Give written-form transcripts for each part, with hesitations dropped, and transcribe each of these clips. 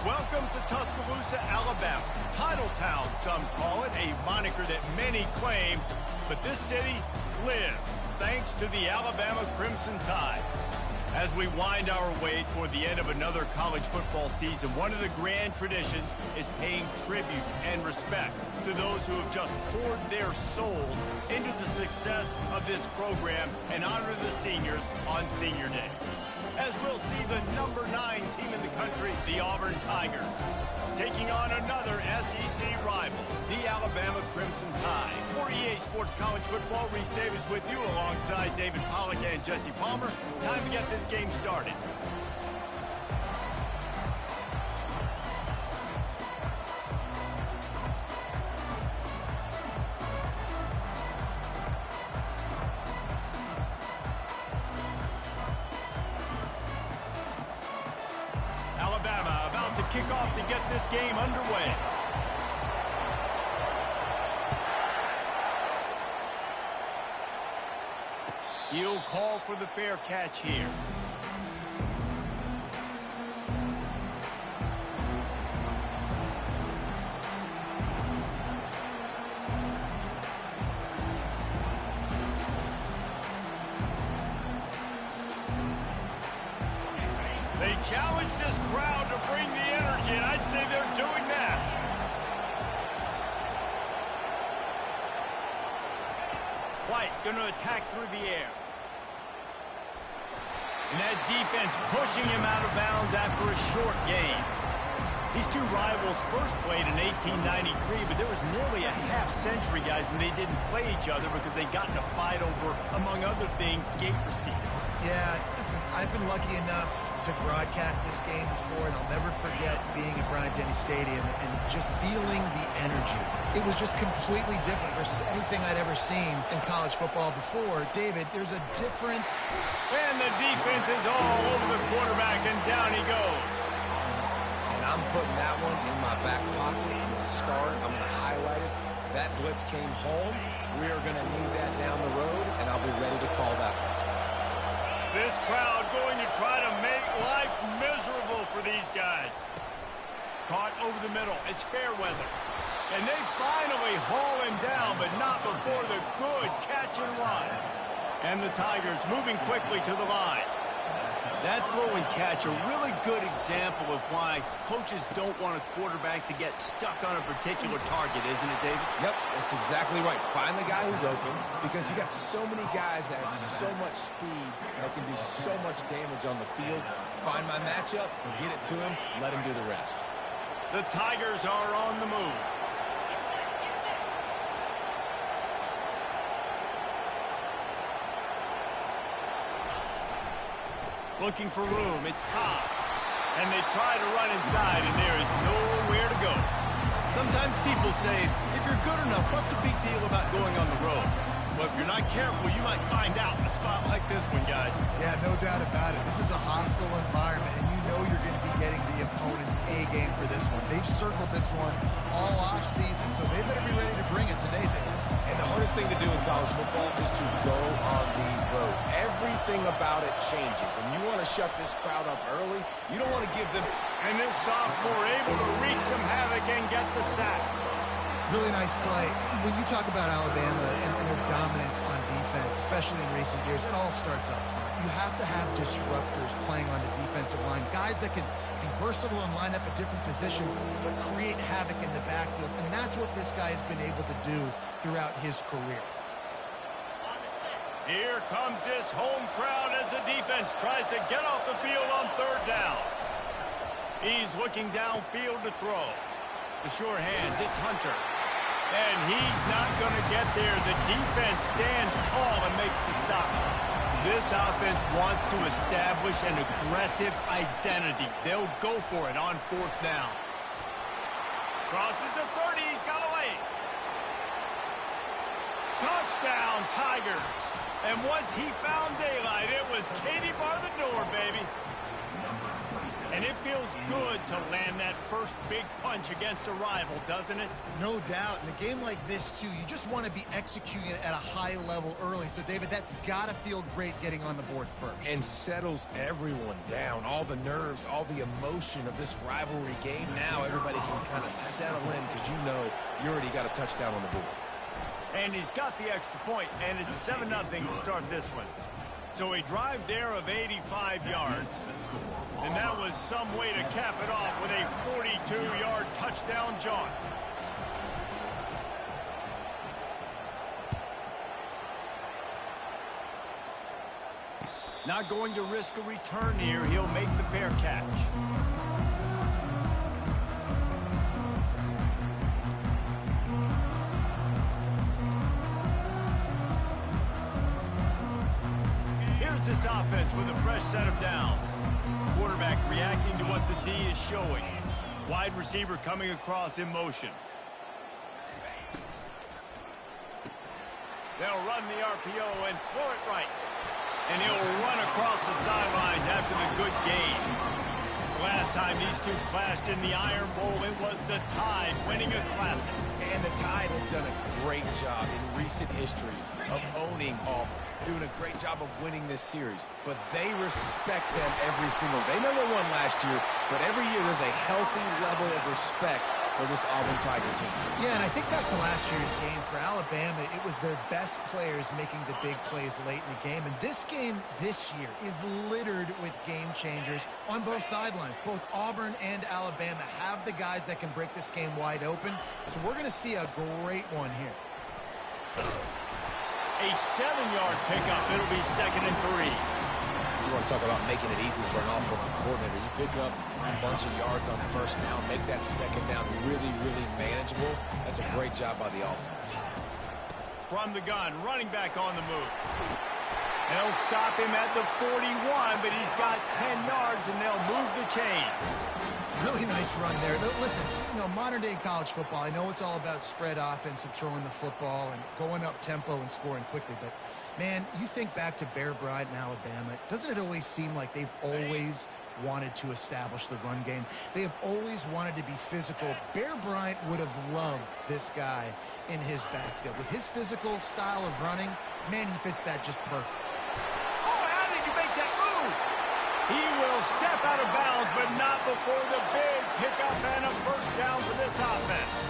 Welcome to Tuscaloosa, Alabama. Title Town, some call it, a moniker that many claim, but this city lives thanks to the Alabama Crimson Tide. As we wind our way toward the end of another college football season, one of the grand traditions is paying tribute and respect to those who have just poured their souls into the success of this program and honor the seniors on Senior Day. As we'll see the number 9 team in the country, the Auburn Tigers, taking on another SEC rival, the Alabama Crimson Tide. For EA Sports College Football, Reese Davis with you alongside David Pollack and Jesse Palmer. Time to get this game started. Alabama about to kick off to get this game underway. He'll call for the fair catch here. They challenge this crowd to bring the energy, and I'd say they're doing that. White going to attack through the air. And that defense pushing him out of bounds after a short gain. These two rivals first played in 1893, but there was nearly a half-century, guys, when they didn't play each other because they got in a fight over, among other things, gate receipts. Yeah, listen, I've been lucky enough to broadcast this game before, and I'll never forget being at Bryant-Denny Stadium and just feeling the energy. It was just completely different versus anything I'd ever seen in college football before. David, there's a different... And the defense is all over the quarterback, and down he goes. I'm putting that one in my back pocket. I'm going to start. I'm going to highlight it. That blitz came home. We are going to need that down the road, and I'll be ready to call that one. This crowd going to try to make life miserable for these guys. Caught over the middle. It's fair weather. And they finally haul him down, but not before the good catch and run. And the Tigers moving quickly to the line. That throw and catch, a really good example of why coaches don't want a quarterback to get stuck on a particular target, isn't it, David? Yep, that's exactly right. Find the guy who's open because you got so many guys that have so much speed that can do so much damage on the field. Find my matchup, get it to him, let him do the rest. The Tigers are on the move. Looking for room, it's Cobb. And they try to run inside, and there is nowhere to go. Sometimes people say, if you're good enough, what's the big deal about going on the road? Well, if you're not careful, you might find out in a spot like this one, guys. Yeah, no doubt about it. This is a hostile environment, and you know you're going to be getting the opponent's A game for this one. They've circled this one all off-season, so they better be ready to bring it today, David. And the hardest thing to do in college football is to go on the road. Everything about it changes, and you want to shut this crowd up early. You don't want to give them... And this sophomore able to wreak some havoc and get the sack. Really nice play. When you talk about Alabama and their dominance on defense, especially in recent years, it all starts up front. You have to have disruptors playing on the defensive line, guys that can be versatile and line up at different positions, but create havoc in the backfield. And that's what this guy has been able to do throughout his career. Here comes this home crowd as the defense tries to get off the field on third down. He's looking downfield to throw. The sure hands, it's Hunter. And he's not going to get there. The defense stands tall and makes the stop. This offense wants to establish an aggressive identity. They'll go for it on fourth down. Crosses the 30. He's got away. Touchdown, Tigers. And once he found daylight, it was Katie bar the door, baby. And it feels feels good to land that first big punch against a rival, doesn't it? No doubt. In a game like this, too, you just want to be executing it at a high level early. So, David, that's got to feel great getting on the board first. And settles everyone down. All the nerves, all the emotion of this rivalry game. Now everybody can kind of settle in because you know you already got a touchdown on the board. And he's got the extra point, and it's 7-0 to start this one. So a drive there of 85 yards. And that was some way to cap it off with a 42-yard touchdown jaunt. Not going to risk a return here. He'll make the fair catch. Here's this offense with a fresh set of downs. Quarterback reacting to what the D is showing. Wide receiver coming across in motion. They'll run the RPO and throw it right. And he'll run across the sidelines after the good gain. Last time these two clashed in the Iron Bowl, it was the Tide winning a classic. And the Tide have done a great job in recent history of owning Auburn, doing a great job of winning this series. But they respect them every single day. They know they won last year, but every year there's a healthy level of respect for this Auburn Tiger team. Yeah, and I think back to last year's game for Alabama, it was their best players making the big plays late in the game. And this game this year is littered with game changers on both sidelines. Both Auburn and Alabama have the guys that can break this game wide open. So we're going to see a great one here. A 7-yard pickup. It'll be 2nd and 3. You want to talk about making it easy for an offensive coordinator. You pick up a bunch of yards on first down, make that second down really, really manageable. That's a great job by the offense. From the gun, running back on the move. They'll stop him at the 41, but he's got 10 yards, and they'll move the chains. Really nice run there. Listen, you know, modern-day college football, I know it's all about spread offense and throwing the football and going up tempo and scoring quickly, but, man, you think back to Bear Bryant in Alabama, doesn't it always seem like they've always wanted to establish the run game? They have always wanted to be physical. Bear Bryant would have loved this guy in his backfield. With his physical style of running, man, he fits that just perfect. Oh, how did you make that move? He will step out of bounds, but not before the big pickup and a first down for this offense.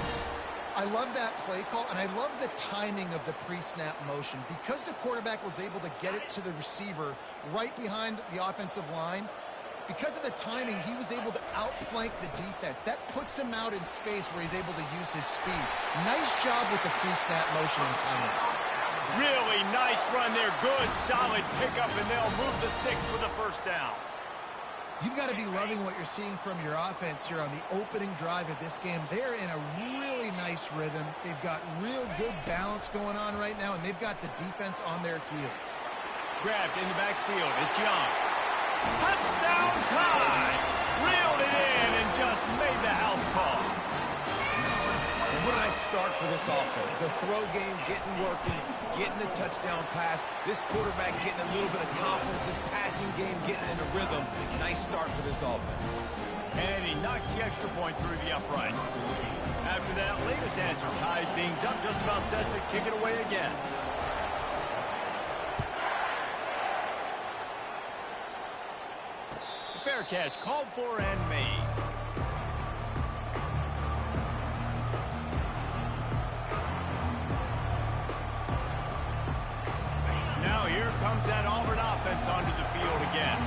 I love that play call, and I love the timing of the pre-snap motion. Because the quarterback was able to get it to the receiver right behind the offensive line, because of the timing, he was able to outflank the defense. That puts him out in space where he's able to use his speed. Nice job with the pre-snap motion and timing. Really nice run there. Good, solid pickup, and they'll move the sticks for the first down. You've got to be loving what you're seeing from your offense here on the opening drive of this game. They're in a really nice rhythm. They've got real good balance going on right now, and they've got the defense on their heels. Grabbed in the backfield. It's Young. Touchdown time! Reeled it in and just made the house call. And what a nice start for this offense. The throw game getting working, getting the touchdown pass. This quarterback getting a little bit of confidence. This passing game getting into rhythm. Nice start for this offense. And he knocks the extra point through the uprights. After that latest answer tied things up, just about set to kick it away again. Fair catch called for and made. Now here comes that Auburn offense onto the field again.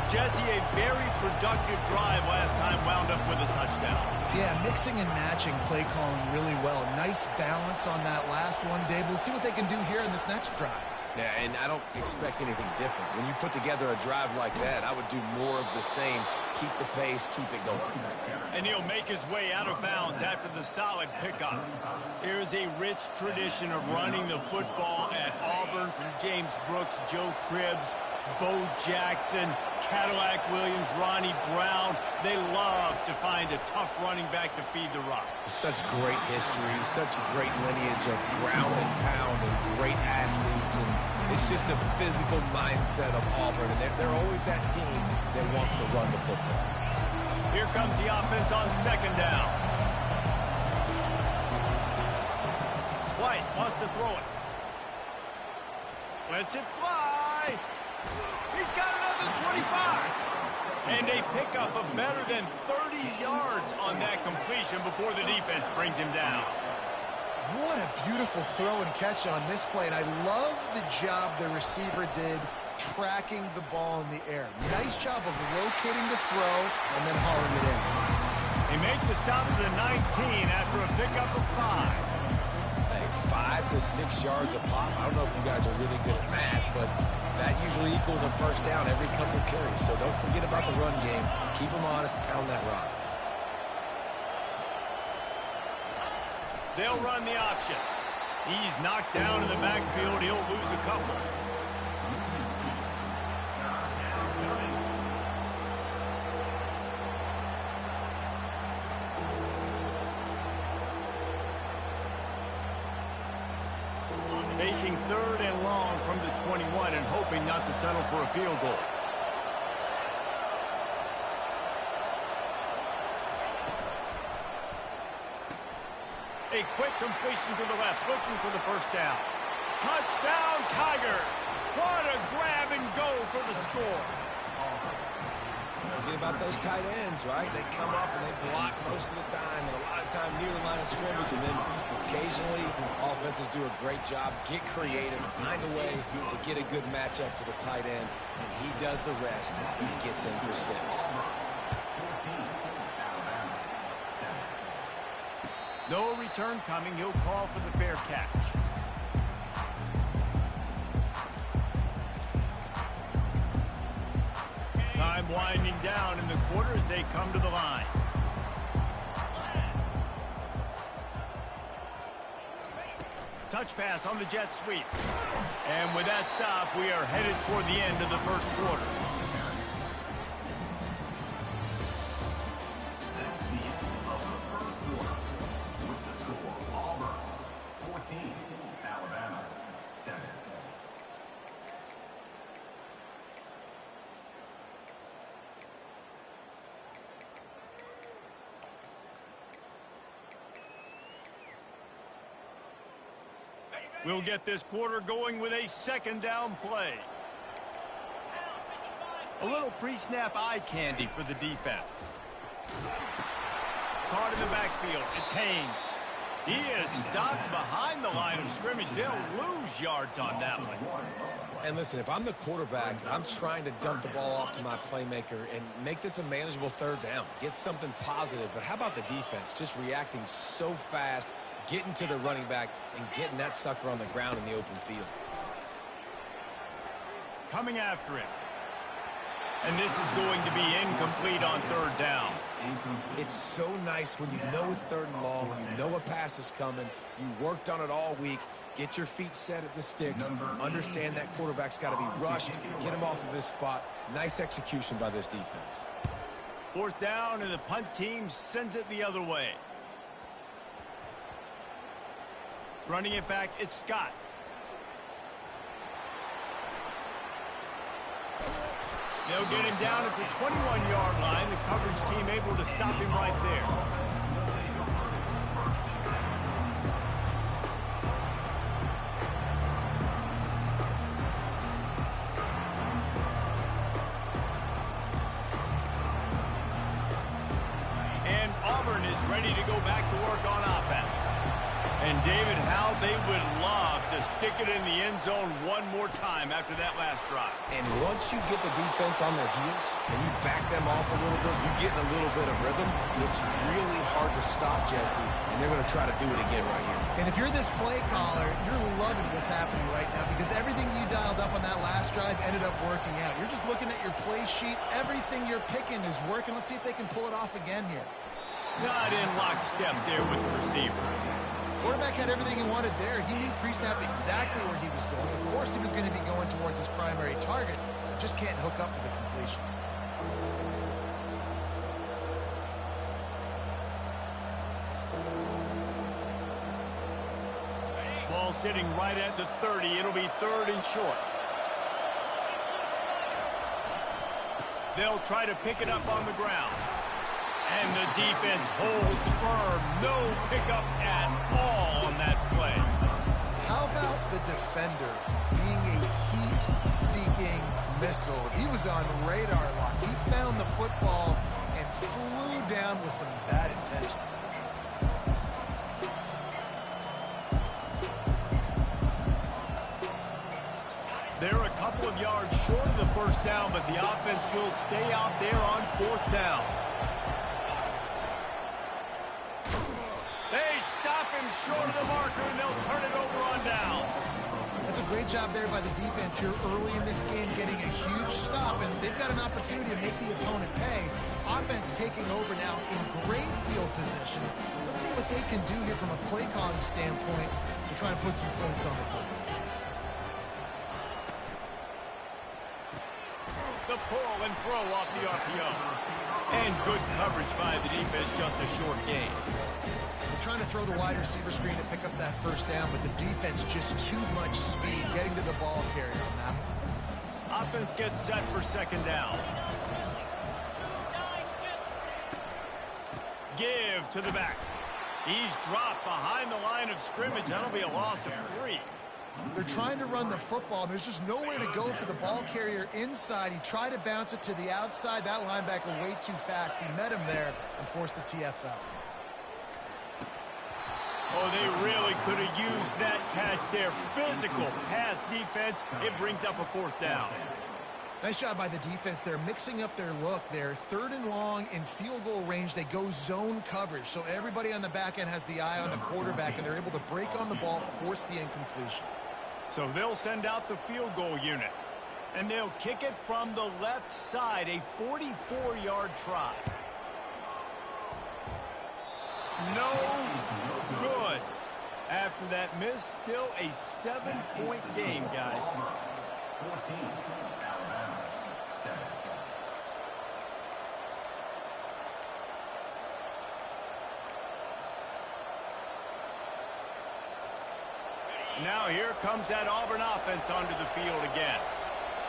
Jesse, a very productive drive last time, wound up with a touchdown. Yeah, mixing and matching play calling really well. Nice balance on that last one, Dave. Let's see what they can do here in this next drive. Yeah, and I don't expect anything different. When you put together a drive like that, I would do more of the same. Keep the pace, keep it going. And he'll make his way out of bounds after the solid pickup. Here's a rich tradition of running the football at Auburn from James Brooks, Joe Cribbs, Bo Jackson, Cadillac Williams, Ronnie Brown. They love to find a tough running back to feed the rock. Such great history, such great lineage of ground and pound and great athletes. And it's just a physical mindset of Auburn. And they're always that team that wants to run the football. Here comes the offense on second down. White wants to throw it. Lets it fly. He's got another 25. And a pickup of better than 30 yards on that completion before the defense brings him down. What a beautiful throw and catch on this play. And I love the job the receiver did tracking the ball in the air. Nice job of locating the throw and then hauling it in. They make the stop to the 19 after a pickup of 5. Hey, 5 to 6 yards a pop. I don't know if you guys are really good at math, but that usually equals a first down every couple of carries. So don't forget about the run game. Keep them honest, pound that rock. They'll run the option. He's knocked down in the backfield. He'll lose a couple. Facing third and long from the 21 and hoping not to settle for a field goal. A quick completion to the left, looking for the first down. Touchdown, Tigers! What a grab and go for the score. Forget about those tight ends, right? They come up and they block most of the time, and a lot of time near the line of scrimmage, and then occasionally offenses do a great job, get creative, find a way to get a good matchup for the tight end, and he does the rest, and he gets in for 6. No return coming. He'll call for the fair catch. Time winding down in the quarter as they come to the line. Touch pass on the jet sweep. And with that stop, we are headed toward the end of the first quarter. We'll get this quarter going with a second down play. A little pre-snap eye candy for the defense. Caught in the backfield. It's Haynes. He is stopped behind the line of scrimmage. They'll lose yards on that one. And listen, if I'm the quarterback, I'm trying to dump the ball off to my playmaker and make this a manageable third down. Get something positive. But how about the defense? Just reacting so fast, getting to the running back, and getting that sucker on the ground in the open field. Coming after him. And this is going to be incomplete on third down. It's so nice when you know it's third and long, you know a pass is coming, you worked on it all week, get your feet set at the sticks, understand that quarterback's got to be rushed, get him off of his spot. Nice execution by this defense. Fourth down, and the punt team sends it the other way. Running it back, it's Scott. They'll get him down at the 21-yard line. The coverage team able to stop him right there. And Auburn is ready to go back to work on offense. And David, how they would love to stick it in the end zone one more time after that last drive. And once you get the defense on their heels and you back them off a little bit, you get in a little bit of rhythm, it's really hard to stop, Jesse, and they're going to try to do it again right here. And if you're this play caller, you're loving what's happening right now because everything you dialed up on that last drive ended up working out. You're just looking at your play sheet. Everything you're picking is working. Let's see if they can pull it off again here. Not in lockstep there with the receiver. Quarterback had everything he wanted there. He knew pre-snap exactly where he was going. Of course he was going to be going towards his primary target. Just can't hook up for the completion. Ball sitting right at the 30. It'll be third and short. They'll try to pick it up on the ground. And the defense holds firm. No pickup at all on that play. How about the defender being a heat-seeking missile? He was on radar lock. He found the football and flew down with some bad intentions. They're a couple of yards short of the first down, but the offense will stay out there on fourth down. They stop him short of the marker, and they'll turn it over on down. That's a great job there by the defense here early in this game, getting a huge stop, and they've got an opportunity to make the opponent pay. Offense taking over now in great field position. Let's see what they can do here from a play calling standpoint to try and put some points on the board. The pull and throw off the RPO. And good coverage by the defense, just a short gain. They're trying to throw the wide receiver screen to pick up that first down, but the defense just too much speed getting to the ball carrier on that one. Offense gets set for second down. Give to the back. He's dropped behind the line of scrimmage. That'll be a loss of 3. They're trying to run the football. There's just nowhere to go for the ball carrier inside. He tried to bounce it to the outside. That linebacker way too fast. He met him there and forced the TFL. Oh, they really could have used that catch there. Physical pass defense. It brings up a fourth down. Nice job by the defense. They're mixing up their look. They're 3rd and long in field goal range. They go zone coverage. So everybody on the back end has the eye on the quarterback, and they're able to break on the ball, force the incompletion. So they'll send out the field goal unit. And they'll kick it from the left side, a 44-yard try. No good. After that miss, still a 7-point game, guys. 14, Alabama, 7. Now here comes that Auburn offense onto the field again.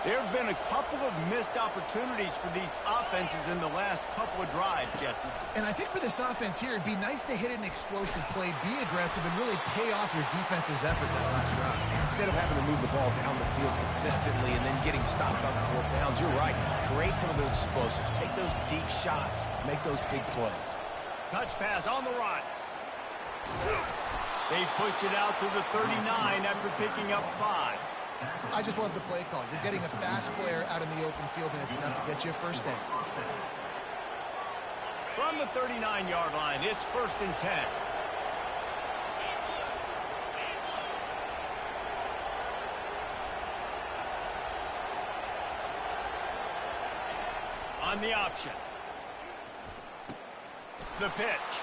There have been a couple of missed opportunities for these offenses in the last couple of drives, Jesse. And I think for this offense here, it'd be nice to hit an explosive play, be aggressive, and really pay off your defense's effort that last round. And instead of having to move the ball down the field consistently and then getting stopped on 4th downs, you're right. Create some of those explosives. Take those deep shots. Make those big plays. Touch pass on the run. They pushed it out to the 39 after picking up 5. I just love the play call. You're getting a fast player out in the open field, and it's enough to get you a first down. From the 39-yard line, it's 1st and 10. On the option. The pitch.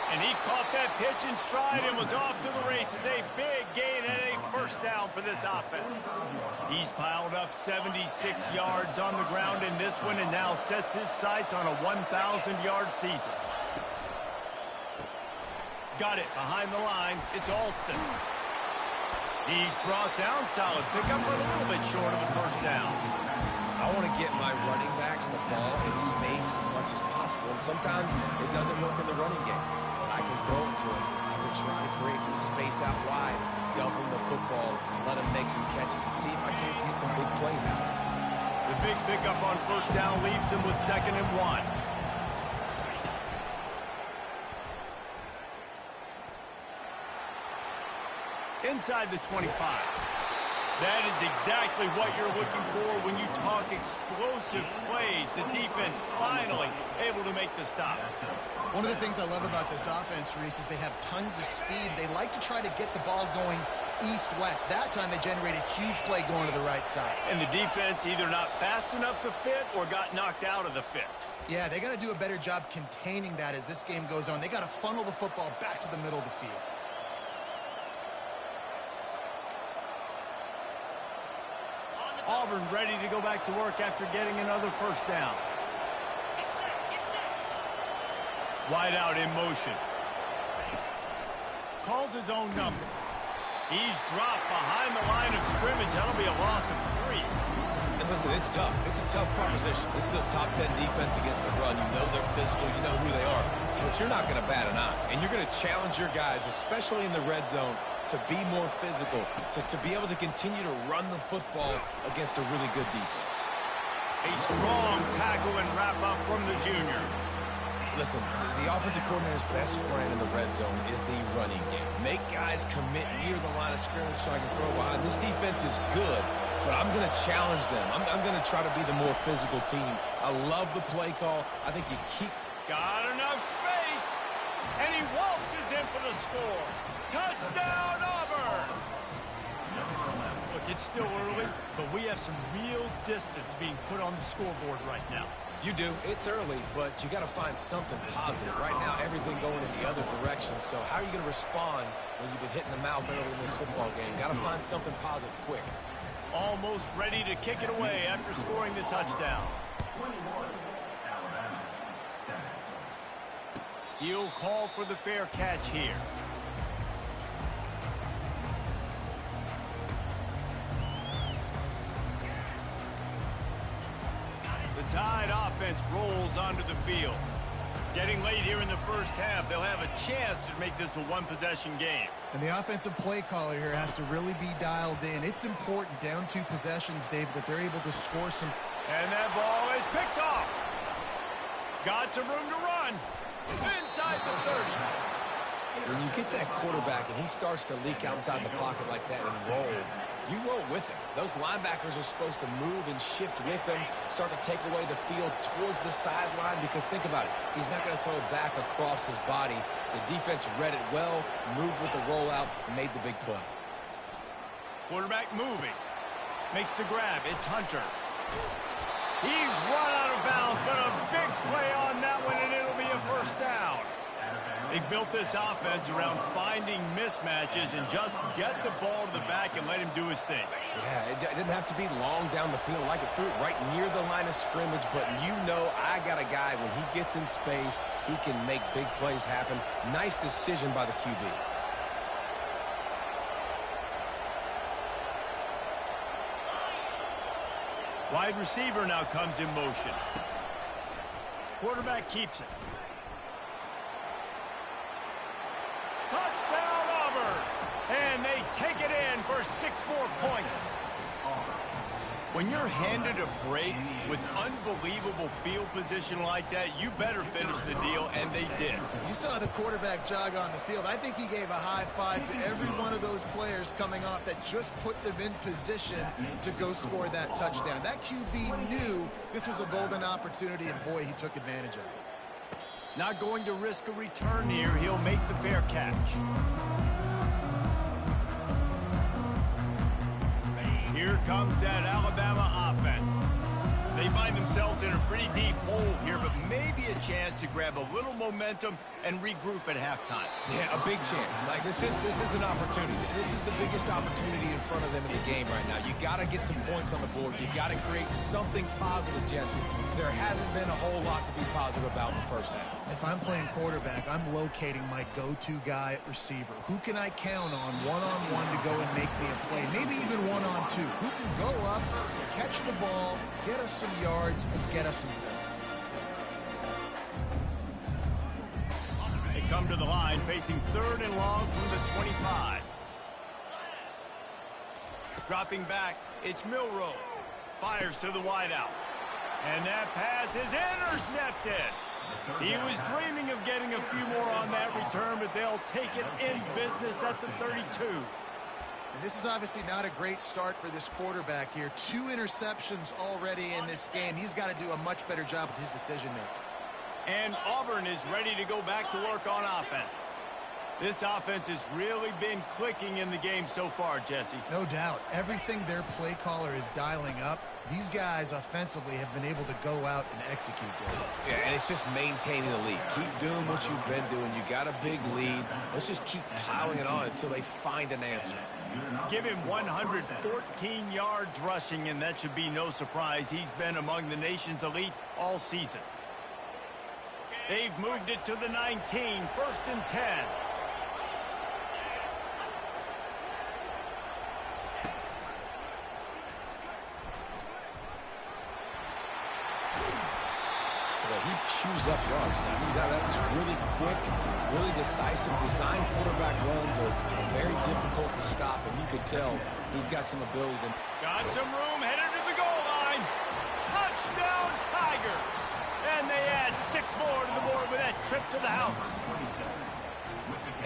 And he caught that pitch in stride and was off to the races. A big gain and a first down for this offense. He's piled up 76 yards on the ground in this one and now sets his sights on a 1,000-yard season. Got it behind the line. It's Alston. He's brought down. Solid pickup, but a little bit short of a first down. I want to get my running backs the ball in space as much as possible, and sometimes it doesn't work in the running game. I can throw it to him. I can try to create some space out wide, dump him the football, let him make some catches, and see if I can't get some big plays out of him. The big pickup on first down leaves him with 2nd and 1. Inside the 25. That is exactly what you're looking for when you talk explosive plays. The defense finally able to make the stop. One of the things I love about this offense, Reese, is they have tons of speed. They like to try to get the ball going east-west. That time they generate a huge play going to the right side. And the defense either not fast enough to fit or got knocked out of the fit. Yeah, they got to do a better job containing that as this game goes on. They got to funnel the football back to the middle of the field. Auburn ready to go back to work after getting another first down. Wide out in motion. Calls his own number. He's dropped behind the line of scrimmage. That'll be a loss of 3. And listen, Listen, it's tough. It's a tough proposition. This is a top 10 defense against the run. You know they're physical. You know who they are. But you're not going to bat an eye. And you're going to challenge your guys, especially in the red zone, to be more physical, to be able to continue to run the football against a really good defense. A strong tackle and wrap-up from the junior. Listen, the offensive coordinator's best friend in the red zone is the running game. Make guys commit near the line of scrimmage so I can throw behind. This defense is good, but I'm going to challenge them. I'm going to try to be the more physical team. I love the play call. I think you keep... Got enough space, and he waltzes in for the score. Touchdown, Auburn! Look, it's still early, but we have some real distance being put on the scoreboard right now. You do. It's early, but you got to find something positive. Right now, everything going in the other direction. So how are you going to respond when you've been hitting the mouth early in this football game? Got to find something positive quick. Almost ready to kick it away after scoring the touchdown. 21, Alabama, 7. He'll call for the fair catch here. The Tide offense rolls onto the field. Getting late here in the first half, they'll have a chance to make this a one-possession game. And the offensive play caller here has to really be dialed in. It's important down 2 possessions, Dave, that they're able to score some. And that ball is picked off. Got some room to run. Inside the 30. When you get that quarterback and he starts to leak outside the pocket like that and roll, you roll with him. Those linebackers are supposed to move and shift with him, start to take away the field towards the sideline, because think about it. He's not going to throw it back across his body. The defense read it well, moved with the rollout, made the big play. Quarterback moving. Makes the grab. It's Hunter. He's run out of bounds, but a big play on that one, and it'll be a first down. They built this offense around finding mismatches and just get the ball to the back and let him do his thing. Yeah, it didn't have to be long down the field. Like it threw it right near the line of scrimmage, but you know I got a guy, when he gets in space, he can make big plays happen. Nice decision by the QB. Wide receiver now comes in motion. Quarterback keeps it. Touchdown, Auburn! And they take it in for 6 more points. When you're handed a break with unbelievable field position like that, you better finish the deal, and they did. You saw the quarterback jog on the field. I think he gave a high five to every one of those players coming off that just put them in position to go score that touchdown. That QB knew this was a golden opportunity, and boy, he took advantage of it. Not going to risk a return here. He'll make the fair catch. Here comes that Alabama offense. They find themselves in a pretty deep hole here, but maybe a chance to grab a little momentum and regroup at halftime. Yeah, a big chance. Like this is an opportunity. This is the biggest opportunity in front of them in the game right now. You got to get some points on the board. You got to create something positive, Jesse. There hasn't been a whole lot to be positive about in the first half. If I'm playing quarterback, I'm locating my go-to guy at receiver. Who can I count on one-on-one to go and make me a play? Maybe even one-on-two. Who can go up, catch the ball, get us some yards, and get us some points? They come to the line facing 3rd and long from the 25. Dropping back, it's Milroe. Fires to the wideout. And that pass is intercepted. He was dreaming of getting a few more on that return, but they'll take it in business at the 32. And this is obviously not a great start for this quarterback here. 2 interceptions already in this game. He's got to do a much better job with his decision-making. And Auburn is ready to go back to work on offense. This offense has really been clicking in the game so far, Jesse. No doubt. Everything their play caller is dialing up, these guys offensively have been able to go out and execute there. Yeah, and it's just maintaining the lead. Keep doing what you've been doing. You got a big lead. Let's just keep piling it on until they find an answer. Give him 114 yards rushing, and that should be no surprise. He's been among the nation's elite all season. They've moved it to the 19, 1st and 10. Well, he chews up yards. I mean, that was really quick, really decisive. Design quarterback runs are very difficult to stop, and you could tell he's got some ability to... Got some room, headed to the goal line. Touchdown, Tigers! And they add 6 more to the board with that trip to the house.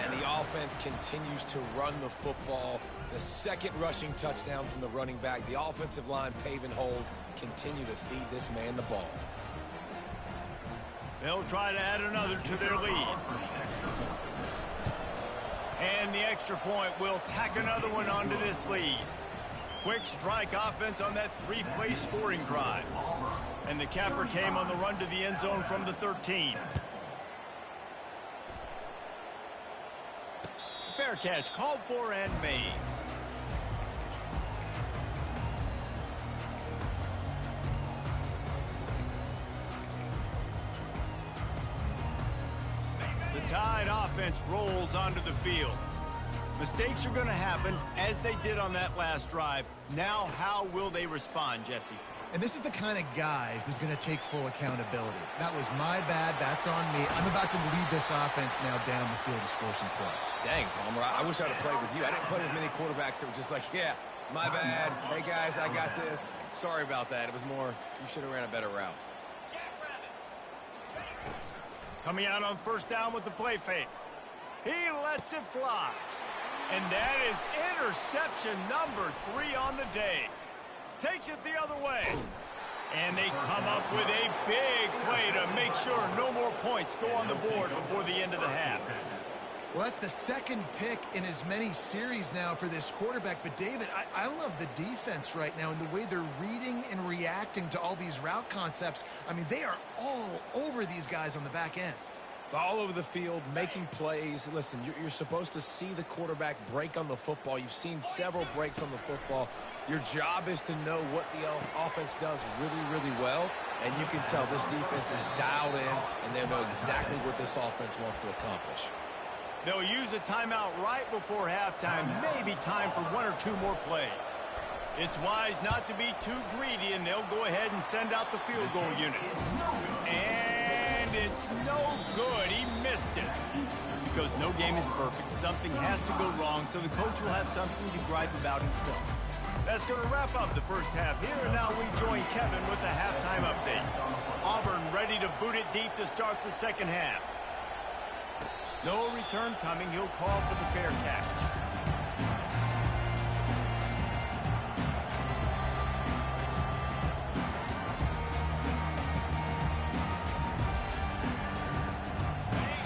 And the offense continues to run the football. The second rushing touchdown from the running back. The offensive line paving holes. Continue to feed this man the ball. They'll try to add another to their lead. And the extra point will tack another one onto this lead. Quick strike offense on that 3-play scoring drive. And the capper came on the run to the end zone from the 13. Fair catch called for and made. The Tide offense rolls onto the field. Mistakes are going to happen, as they did on that last drive. Now, how will they respond, Jesse? And this is the kind of guy who's going to take full accountability. That was my bad. That's on me. I'm about to lead this offense now down the field and score some points. Dang, Palmer, I wish I would have played with you. I didn't play with many quarterbacks that were just like, yeah, my bad. Hey, guys, I got this. Sorry about that. It was more, you should have ran a better route. Coming out on first down with the play fake. He lets it fly. And that is interception number 3 on the day. Takes it the other way. And they come up with a big play to make sure no more points go on the board before the end of the half. Well, that's the second pick in as many series now for this quarterback. But, David, I love the defense right now and the way they're reading and reacting to all these route concepts. I mean, they are all over these guys on the back end. All over the field, making plays. Listen, you're supposed to see the quarterback break on the football. You've seen several breaks on the football. Your job is to know what the offense does really, really well. And you can tell this defense is dialed in, and they know exactly what this offense wants to accomplish. They'll use a timeout right before halftime, maybe time for 1 or 2 more plays. It's wise not to be too greedy, and they'll go ahead and send out the field goal unit. And it's no good. He missed it. Because no game is perfect. Something has to go wrong, so the coach will have something to gripe about in film. That's going to wrap up the first half here, and now we join Kevin with the halftime update. Auburn ready to boot it deep to start the second half. No return coming. He'll call for the fair catch.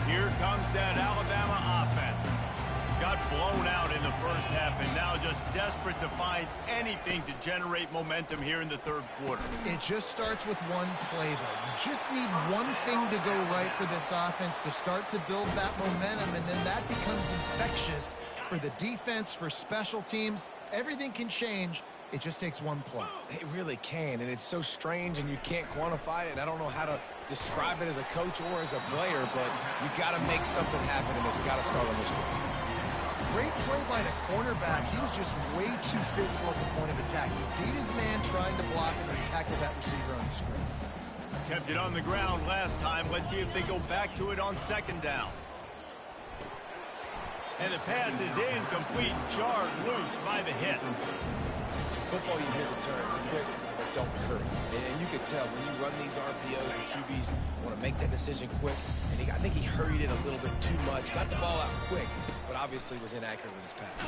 Here comes that Alabama offense. Got blown out in the first half and now just desperate to find anything to generate momentum here in the third quarter. It just starts with one play, though. You just need one thing to go right for this offense to start to build that momentum, and then that becomes infectious for the defense, for special teams. Everything can change. It just takes one play. It really can, and it's so strange, and you can't quantify it. And I don't know how to describe it as a coach or as a player, but you got to make something happen, and it's got to start on this drive. Great play by the cornerback. He was just way too physical at the point of attack. He beat his man trying to block him and tackled that receiver on the screen. Kept it on the ground last time. Let's see if they go back to it on second down. And the pass is incomplete, jarred loose by the hit. Football, you hear the term, quick, but don't hurry. And you can tell when you run these RPOs, the QBs want to make that decision quick. And I think he hurried it a little bit too much. Got the ball out quick, but obviously was inaccurate with his pass.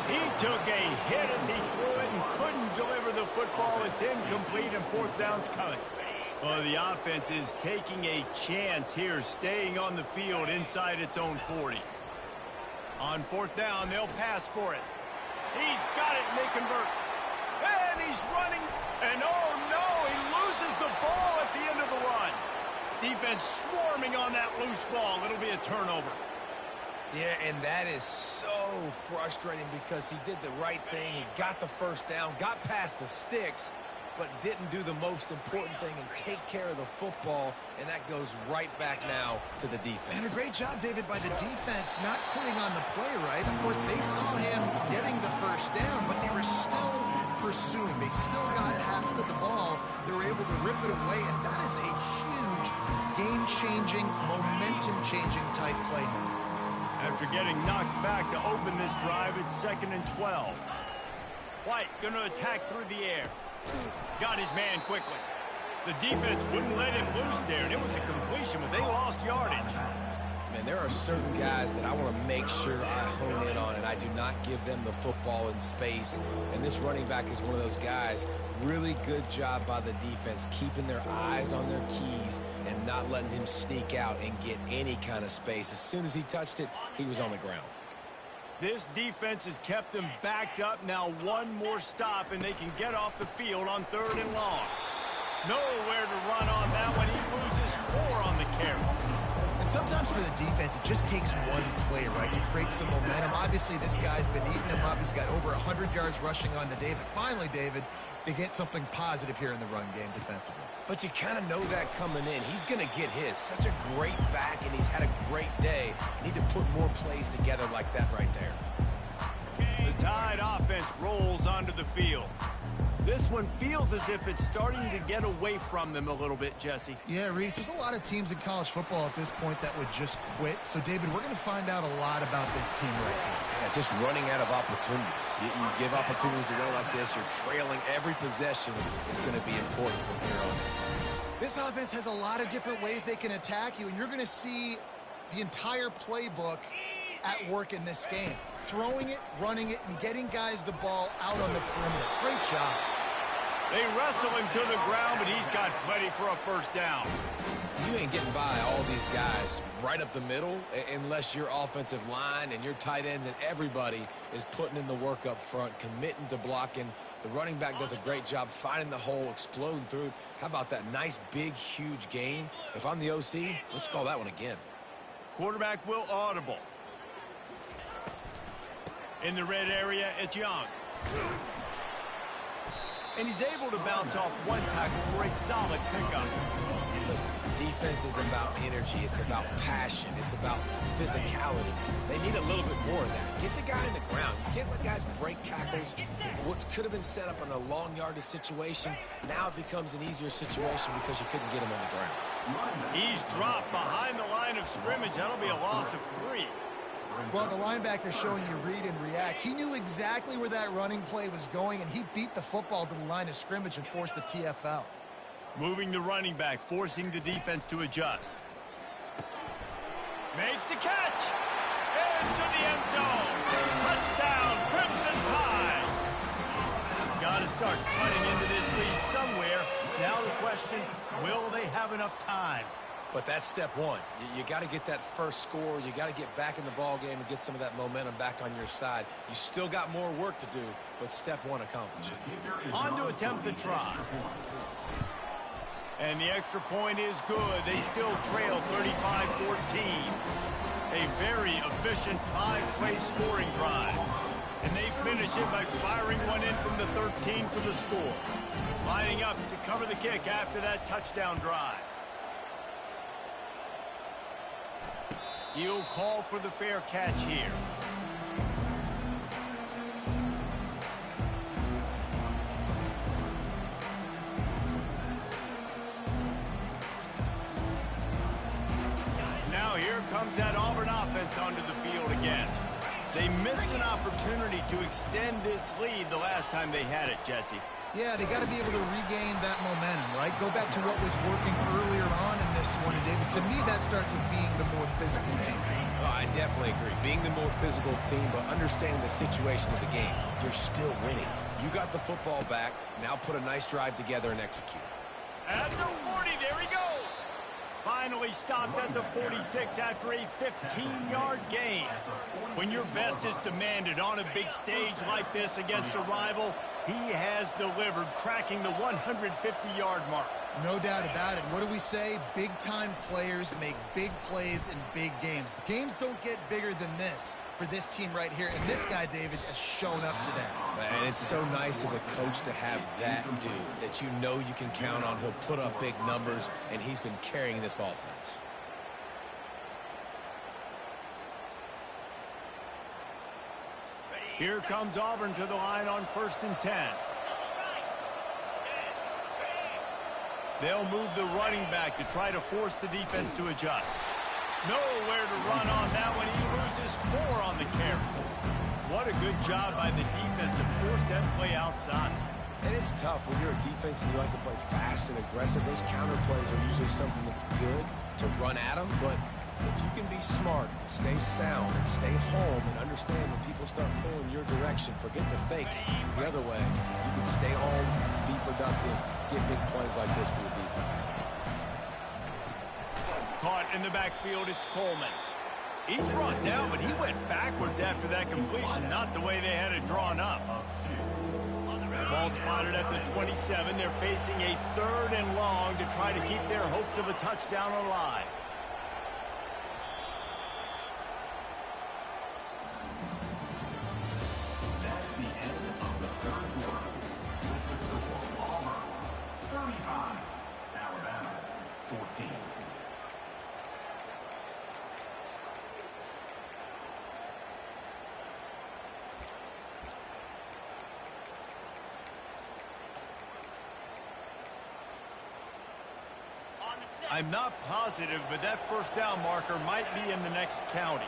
He took a hit as he threw it and couldn't deliver the football. It's incomplete and fourth down's coming. Well, the offense is taking a chance here, staying on the field inside its own 40. On fourth down, they'll pass for it. He's got it, and they convert. And he's running. And oh no, he loses the ball at the end of the run. Defense swarming on that loose ball. It'll be a turnover. Yeah, and that is so frustrating because he did the right thing. He got the first down, got past the sticks, but didn't do the most important thing and take care of the football, and that goes right back now to the defense. And a great job, David, by the defense not quitting on the play, right? Of course, they saw him getting the first down, but they were still pursuing. They still got hats to the ball. they were able to rip it away, and that is a huge game-changing, momentum-changing type play now. After getting knocked back to open this drive, it's 2nd and 12. White going to attack through the air. Got his man quickly. The defense wouldn't let him loose there, and it was a completion, but they lost yardage. Man, there are certain guys that I want to make sure I hone in on, and I do not give them the football in space. And this running back is one of those guys. Really good job by the defense, keeping their eyes on their keys and not letting him sneak out and get any kind of space. As soon as he touched it, he was on the ground. This defense has kept them backed up. Now one more stop, and they can get off the field on 3rd and long. Nowhere to run on that one. He loses 4 on the carry. And sometimes for the defense, it just takes one play, right, to create some momentum. Obviously, this guy's been eating him up. He's got over 100 yards rushing on the day. But finally, David, they get something positive here in the run game defensively. But you kind of know that coming in. He's going to get his. Such a great back, and he's had a great day. Need to put more plays together like that right there. The Tide offense rolls onto the field. This one feels as if it's starting to get away from them a little bit, Jesse. Yeah, Reese, there's a lot of teams in college football at this point that would just quit. So, David, we're going to find out a lot about this team right now. Yeah, just running out of opportunities. You give opportunities away like this, you're trailing every possession is going to be important from here on. This offense has a lot of different ways they can attack you, and you're going to see the entire playbook at work in this game. Throwing it, running it, and getting guys the ball out on the perimeter. Great job. They wrestle him to the ground, but he's got plenty for a first down. You ain't getting by all these guys right up the middle unless your offensive line and your tight ends and everybody is putting in the work up front, committing to blocking. The running back does a great job finding the hole, exploding through. How about that nice, big, huge gain? If I'm the OC, let's call that one again. Quarterback will audible. In the red area, it's Young. And he's able to bounce off one tackle for a solid pickup. Listen, defense is about energy. It's about passion. It's about physicality. They need a little bit more of that. Get the guy in the ground. You can't let guys break tackles. What could have been set up in a long yardage situation, now it becomes an easier situation because you couldn't get him on the ground. He's dropped behind the line of scrimmage. That'll be a loss of 3. Well, the linebacker's showing you read and react. He knew exactly where that running play was going, and he beat the football to the line of scrimmage and forced the TFL. Moving the running back, forcing the defense to adjust. Makes the catch. Into the end zone. Touchdown, Crimson Tide. Got to start cutting into this lead somewhere. Now the question, will they have enough time? But that's step one. You got to get that first score. You got to get back in the ball game and get some of that momentum back on your side. You still got more work to do, but step one accomplished. On to attempt the try. And the extra point is good. They still trail 35-14. A very efficient 5-play scoring drive. And they finish it by firing one in from the 13 for the score. Lining up to cover the kick after that touchdown drive. He'll call for the fair catch here. Now here comes that Auburn offense onto the field again. They missed an opportunity to extend this lead the last time they had it, Jesse. Yeah, they got to be able to regain that momentum, right? Go back to what was working earlier on in this one. And David, to me, that starts with being the more physical team. Oh, I definitely agree. Being the more physical team, but understanding the situation of the game. You're still winning. You got the football back. Now put a nice drive together and execute. At the 40, there he goes. Finally stopped at the 46 after a 15-yard gain. When your best is demanded on a big stage like this against a rival, he has delivered, cracking the 150-yard mark. No doubt about it. What do we say? Big-time players make big plays in big games. The games don't get bigger than this for this team right here. And this guy, David, has shown up today. And it's so nice as a coach to have that dude that you know you can count on. He'll put up big numbers, and he's been carrying this offense. Here comes Auburn to the line on 1st and 10. They'll move the running back to try to force the defense to adjust. Nowhere to run on that one. He loses 4 on the carry. What a good job by the defense to force that play outside. And it's tough when you're a defense and you like to play fast and aggressive. Those counter plays are usually something that's good to run at them. But if you can be smart and stay sound and stay home and understand when people start pulling your direction, forget the fakes the other way, you can stay home, be productive, get big plays like this for your defense. Caught in the backfield, it's Coleman. He's brought down, but he went backwards after that completion, not the way they had it drawn up. Ball spotted at the 27. They're facing a 3rd and long to try to keep their hopes of a touchdown alive. That's the end of the third quarter. With the score, Auburn 35, Alabama 14. I'm not positive, but that first down marker might be in the next county.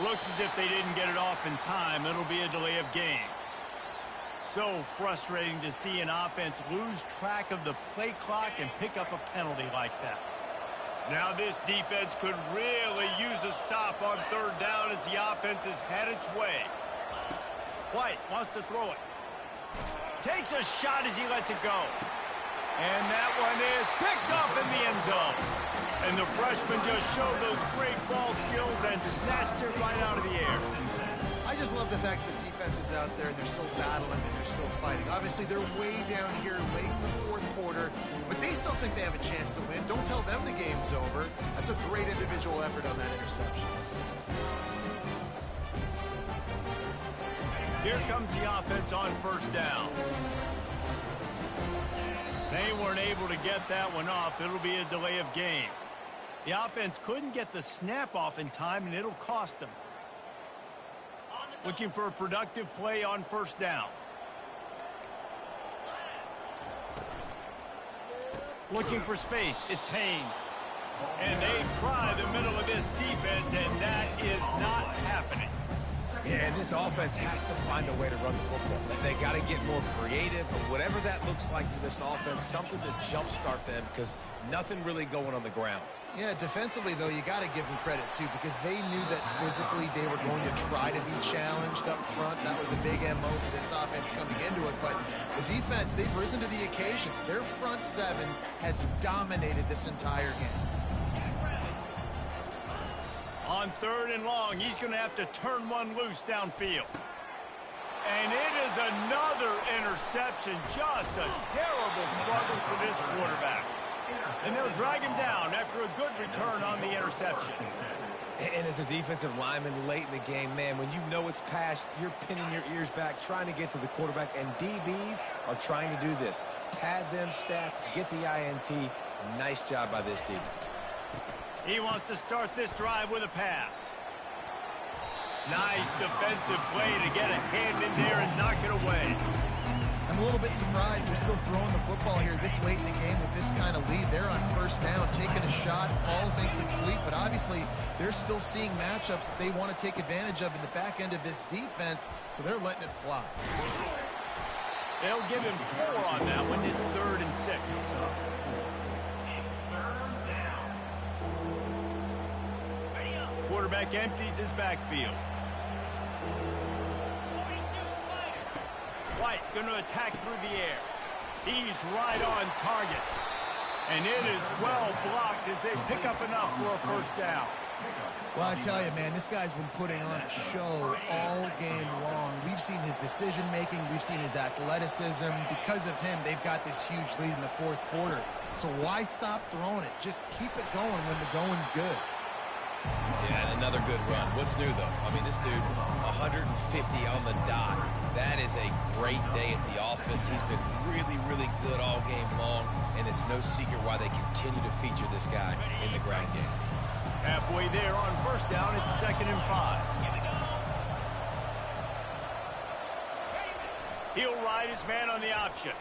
Looks as if they didn't get it off in time. It'll be a delay of game. So frustrating to see an offense lose track of the play clock and pick up a penalty like that. Now this defense could really use a stop on 3rd down as the offense has had its way. White wants to throw it. Takes a shot as he lets it go. And that one is picked up in the end zone. And the freshman just showed those great ball skills and snatched it right out of the air. I just love the fact that the defense is out there and they're still battling and they're still fighting. Obviously, they're way down here late in the 4th quarter, but they still think they have a chance to win. Don't tell them the game's over. That's a great individual effort on that interception. Here comes the offense on 1st down. They weren't able to get that one off. It'll be a delay of game. The offense couldn't get the snap off in time, and it'll cost them. Looking for a productive play on 1st down. Looking for space. It's Haynes. And they try the middle of this defense, and that is not happening. Yeah, and this offense has to find a way to run the football. They got to get more creative, but whatever that looks like for this offense, something to jumpstart them because nothing really going on the ground. Yeah, defensively, though, you got to give them credit, too, because they knew that physically they were going to try to be challenged up front. That was a big MO for this offense coming into it. But the defense, they've risen to the occasion. Their front 7 has dominated this entire game. On 3rd and long, he's going to have to turn one loose downfield. And it is another interception. Just a terrible struggle for this quarterback. And they'll drag him down after a good return on the interception. And as a defensive lineman late in the game, man, when you know it's past, you're pinning your ears back, trying to get to the quarterback. And DBs are trying to do this. Pad them stats, get the INT. Nice job by this defense. He wants to start this drive with a pass. Nice defensive play to get a hand in there and knock it away. I'm a little bit surprised they're still throwing the football here this late in the game with this kind of lead. They're on 1st down, taking a shot, falls incomplete, but obviously they're still seeing matchups that they want to take advantage of in the back end of this defense, so they're letting it fly. They'll give him 4 on that one. It's 3rd and 6. Quarterback empties his backfield. White going to attack through the air. He's right on target. And it is well blocked as they pick up enough for a 1st down. Well, I tell you, man, this guy's been putting on a show all game long. We've seen his decision-making. We've seen his athleticism. Because of him, they've got this huge lead in the 4th quarter. So why stop throwing it? Just keep it going when the going's good. Yeah, and another good run. What's new, though? I mean, this dude, 150 on the dot. That is a great day at the office. He's been really, really good all game long, and it's no secret why they continue to feature this guy in the ground game. Halfway there on 1st down, it's 2nd and 5. He'll ride his man on the option.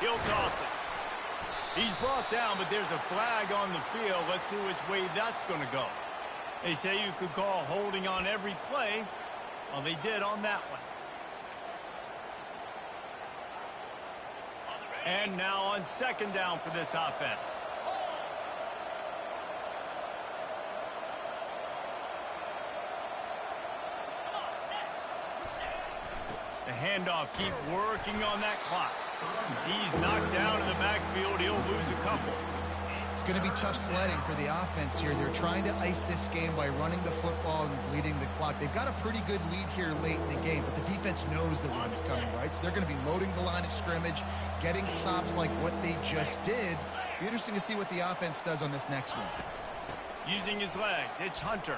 He'll toss it. He's brought down, but there's a flag on the field. Let's see which way that's going to go. They say you could call holding on every play. Well, they did on that one. And now on second down for this offense. The handoff, keep working on that clock. He's knocked down in the backfield. He'll lose a couple. It's going to be tough sledding for the offense here. They're trying to ice this game by running the football and bleeding the clock. They've got a pretty good lead here late in the game, but the defense knows the run's coming, right? So they're going to be loading the line of scrimmage, getting stops like what they just did. Be interesting to see what the offense does on this next one. Using his legs, it's Hunter.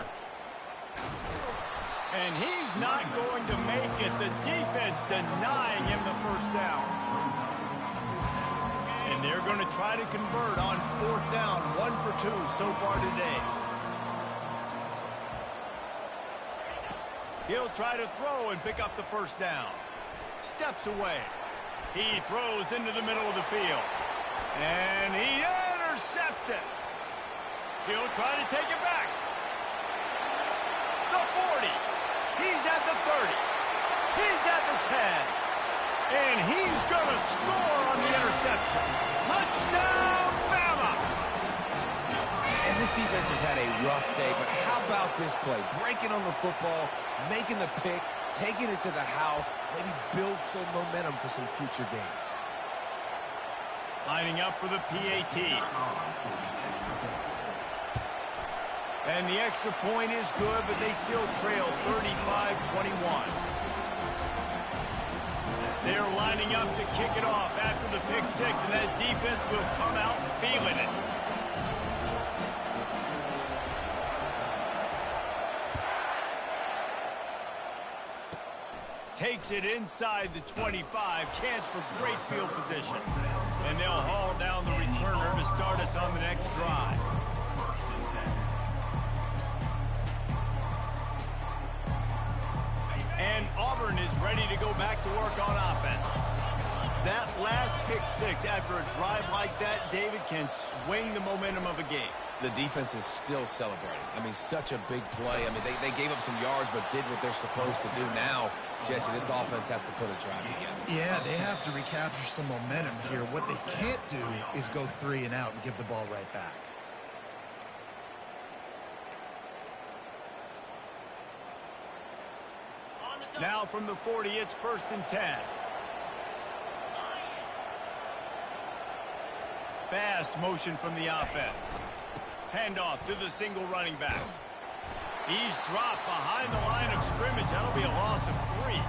And he's not going to make it. The defense denying him the first down. And they're going to try to convert on fourth down. 1 for 2 so far today. He'll try to throw and pick up the first down. Steps away. He throws into the middle of the field. And he intercepts it. He'll try to take it back. The 40. He's at the 30. He's at the 10. And he's going to score on the interception. Touchdown, Bama! And this defense has had a rough day, but how about this play? Breaking on the football, making the pick, taking it to the house, maybe build some momentum for some future games. Lining up for the PAT. And the extra point is good, but they still trail 35-21. They're lining up to kick it off after the pick six, and that defense will come out feeling it. Takes it inside the 25, chance for great field position. And they'll haul down the returner to start us on the next drive. And Auburn is ready to go back to work on offense. That last pick six after a drive like that, David, can swing the momentum of a game. The defense is still celebrating. I mean, such a big play. I mean, they gave up some yards but did what they're supposed to do. Now, Jesse, this offense has to put a drive together. Yeah, they have to recapture some momentum here. What they can't do is go 3 and out and give the ball right back. Now from the 40, it's 1st and 10. Fast motion from the offense. Handoff to the single running back. He's dropped behind the line of scrimmage. That'll be a loss of 3.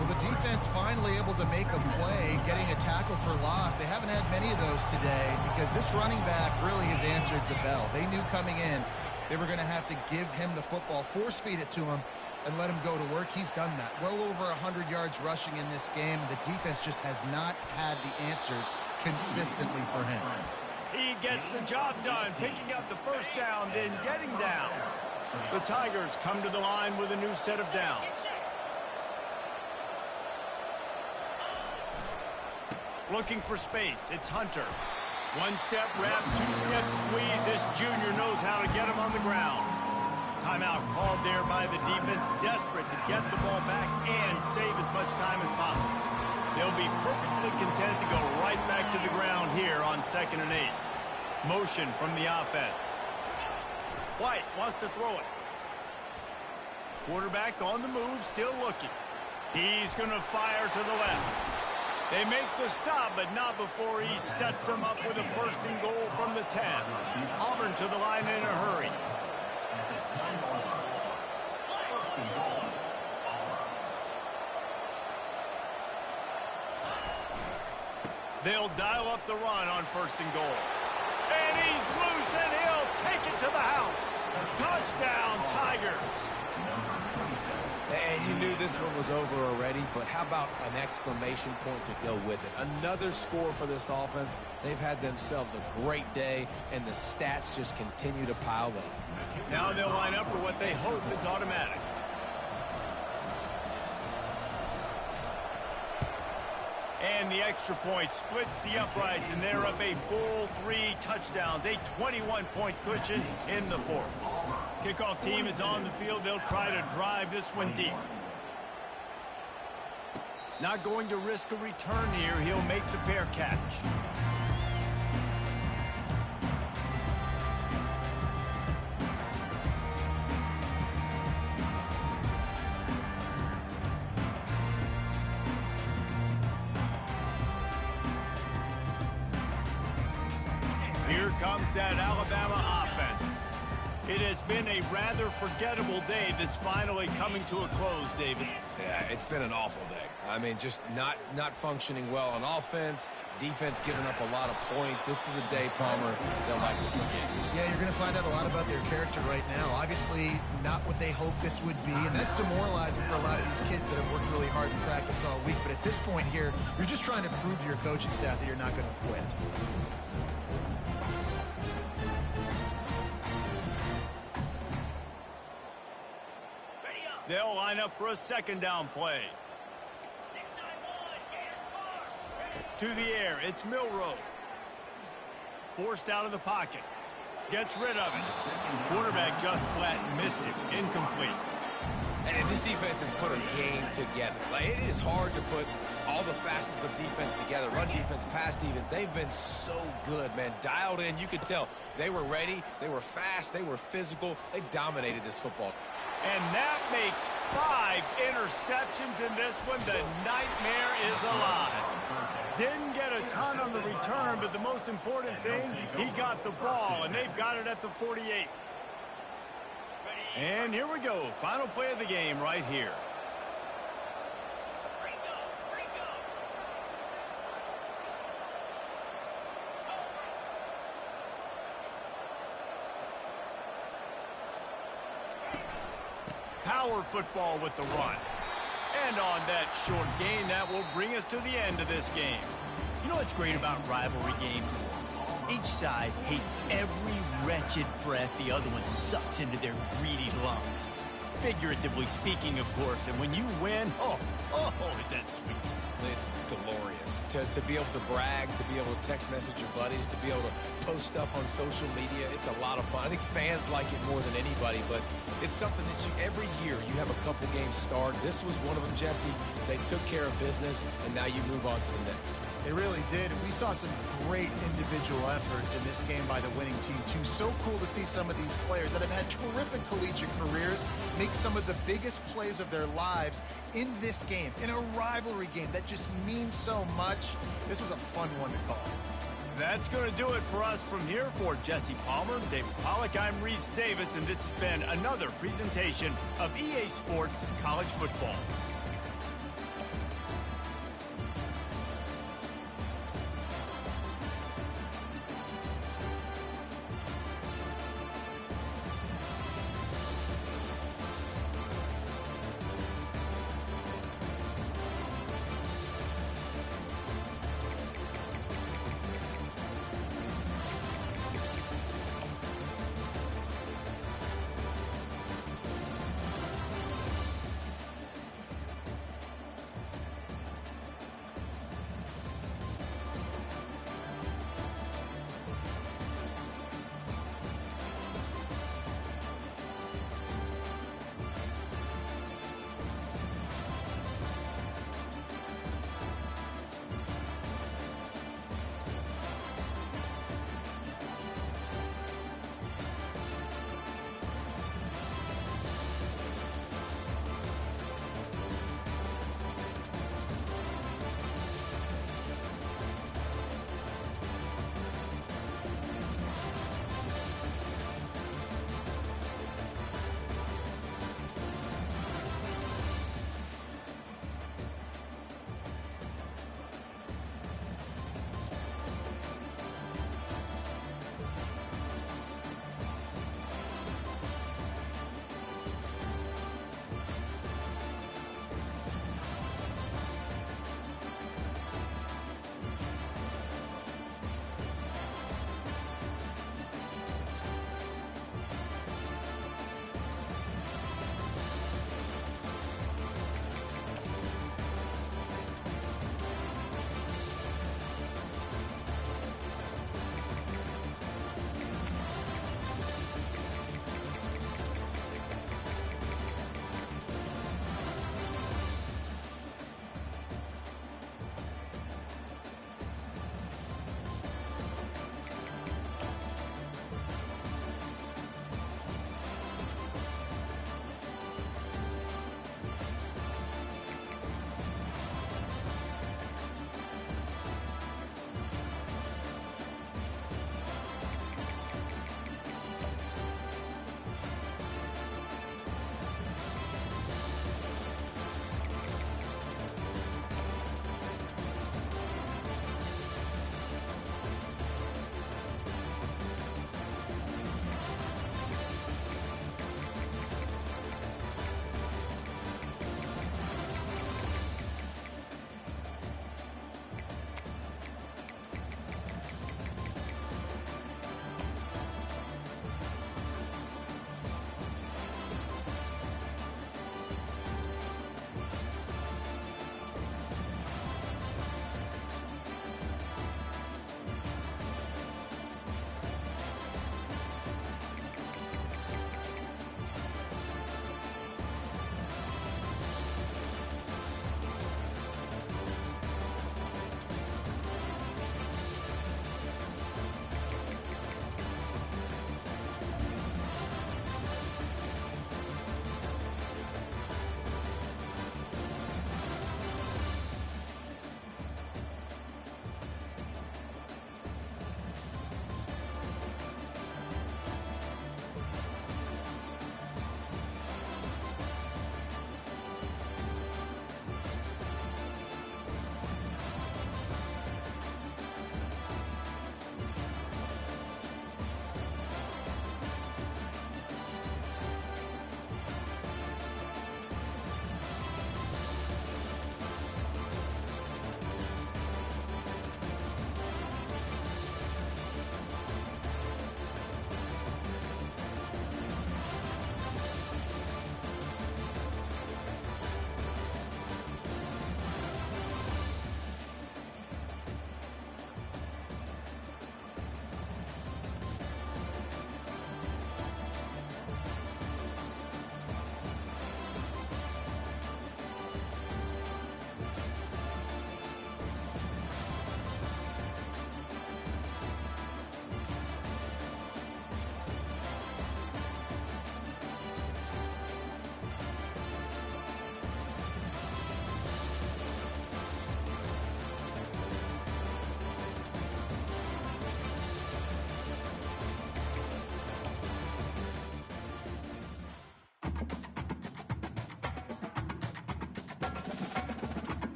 Well, the defense finally able to make a play, getting a tackle for loss. They haven't had many of those today because this running back really has answered the bell. They knew coming in they were going to have to give him the football, force feed it to him, and let him go to work. He's done that. Well over 100 yards rushing in this game. The defense just has not had the answers consistently for him. He gets the job done, picking up the first down, then getting down. The Tigers come to the line with a new set of downs. Looking for space, it's Hunter. One-step wrap, two-step squeeze. This junior knows how to get him on the ground. Timeout called there by the defense, desperate to get the ball back and save as much time as possible. They'll be perfectly content to go right back to the ground here on 2nd and 8. Motion from the offense. White wants to throw it. Quarterback on the move, still looking. He's going to fire to the left. They make the stop, but not before he sets them up with a 1st and goal from the 10. Auburn to the line in a hurry. They'll dial up the run on 1st and goal. And he's loose, and he'll take it to the house. Touchdown, Tigers. And you knew this one was over already, but how about an exclamation point to go with it? Another score for this offense. They've had themselves a great day, and the stats just continue to pile up. Now they'll line up for what they hope is automatic. And the extra point splits the uprights, and they're up a full 3 touchdowns, a 21-point cushion in the fourth. Kickoff team is on the field. They'll try to drive this one deep. Not going to risk a return here. He'll make the fair catch. Here comes that Alabama offense. It has been a rather forgettable day that's finally coming to a close, David. Yeah, it's been an awful day. I mean, just not functioning well on offense, defense giving up a lot of points. This is a day, Palmer, they'll like to forget. Yeah, you're going to find out a lot about their character right now. Obviously, not what they hoped this would be, and that's demoralizing for a lot of these kids that have worked really hard in practice all week. But at this point here, you're just trying to prove to your coaching staff that you're not going to quit. They'll line up for a second down play. To the air, it's Milroe. Forced out of the pocket. Gets rid of it. Quarterback just flat missed it. Incomplete. And this defense has put a game together. Like, it is hard to put all the facets of defense together. Run defense, pass defense. They've been so good, man. Dialed in. You could tell they were ready. They were fast. They were physical. They dominated this football. And that makes 5 interceptions in this one. The nightmare is alive. Didn't get a ton on the return, but the most important thing, he got the ball, and they've got it at the 48. And here we go. Final play of the game right here. Power football with the run. And on that short gain, that will bring us to the end of this game. You know what's great about rivalry games? Each side hates every wretched breath the other one sucks into their greedy lungs. Figuratively speaking, of course. And when you win, oh, is that sweet. It's glorious. To be able to brag, to be able to text message your buddies, to be able to post stuff on social media, it's a lot of fun. I think fans like it more than anybody, but it's something that every year you have a couple games start. This was one of them, Jesse. They took care of business, and now you move on to the next. They really did. We saw some great individual efforts in this game by the winning team, too. So cool to see some of these players that have had terrific collegiate careers make some of the biggest plays of their lives in this game, in a rivalry game that just means so much. This was a fun one to call. That's going to do it for us from here. For Jesse Palmer, David Pollack, I'm Reese Davis, and this has been another presentation of EA Sports College Football.